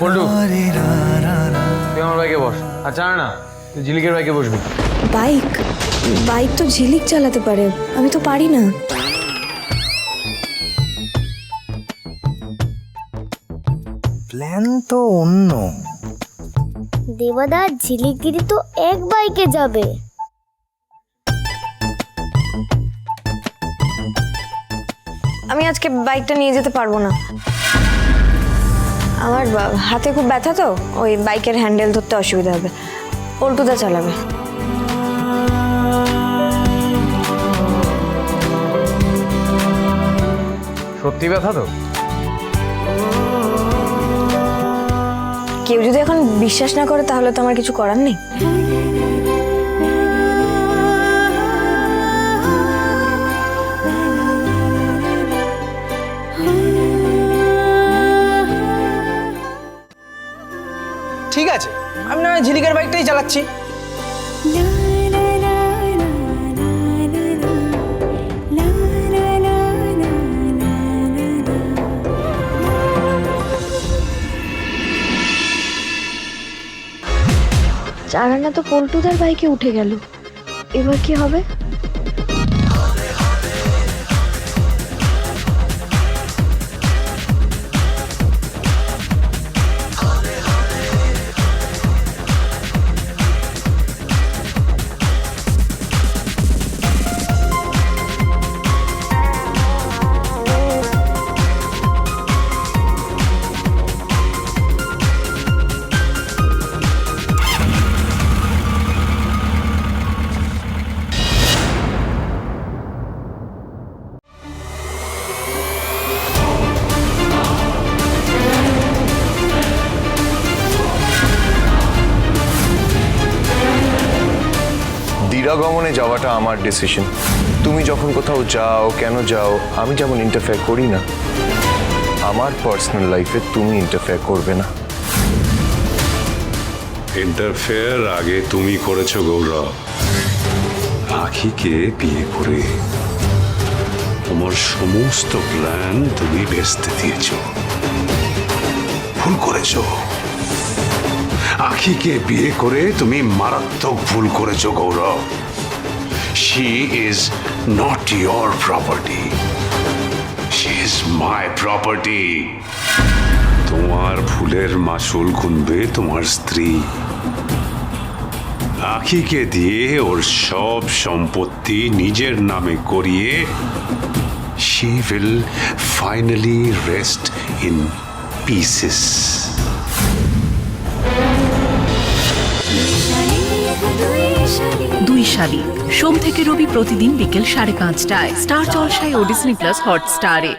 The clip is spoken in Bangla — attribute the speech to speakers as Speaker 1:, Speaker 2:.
Speaker 1: পল্টু তুই আমার বাইকে বস আর জানা না তুই ঝিলিকের বাইকে বসবি।
Speaker 2: বাইক বাইক তো ঝিলিক চালাতে পারে, আমি তো পারি না।
Speaker 3: প্ল্যান তো অন্য।
Speaker 4: দেবাদা ঝিলিকগিরি তো এক বাইকে যাবে।
Speaker 2: আমি আজকে বাইকটা নিয়ে যেতে পারবো না, আমার হাতে খুব ব্যথা, তো ওই বাইকের হ্যান্ডেল ধরতে অসুবিধা হবে। পল্টুদা চালাবে।
Speaker 1: সত্যি ব্যথা তো?
Speaker 2: কেউ যদি এখন বিশ্বাস না করে তাহলে তো আমার কিছু করার নেই।
Speaker 3: ঠিক আছে, আমি না হয় ঝিলিকের বাইকটাই চালাচ্ছি।
Speaker 2: চারানা তো পল্টুদার বাইকে উঠে গেল, এবার কি হবে?
Speaker 5: দিরাগমনে যাওয়াটা আমার ডিসিশন। তুমি যখন কোথাও যাও, কেন যাও, আমি যেমন ইন্টারফেয়ার করি না, আমার পার্সোনাল লাইফে তুমি ইন্টারফেয়ার করবে না।
Speaker 6: ইন্টারফেয়ার আগে তুমি করেছো গৌরব। আখিকে বিয়ে করে তোমার সমস্ত প্ল্যান তুমি ভেস্তে দিয়েছো। ভুল করেছো। আখিকে বিয়ে করে তুমি মারাত্মক ভুল করেছো Gourav. She is not your property, she is my property. তোমার ভুলের মাসুল গুনবে তোমার স্ত্রী। আখিকে দিয়ে ওর সব সম্পত্তি নিজের নামে করিয়ে she will finally rest in pieces.
Speaker 7: দুই শালিক সোম থেকে রবি প্রতিদিন বিকেল 5:30টায় স্টার জলসায় ও ডিজনি প্লাস হটস্টারে।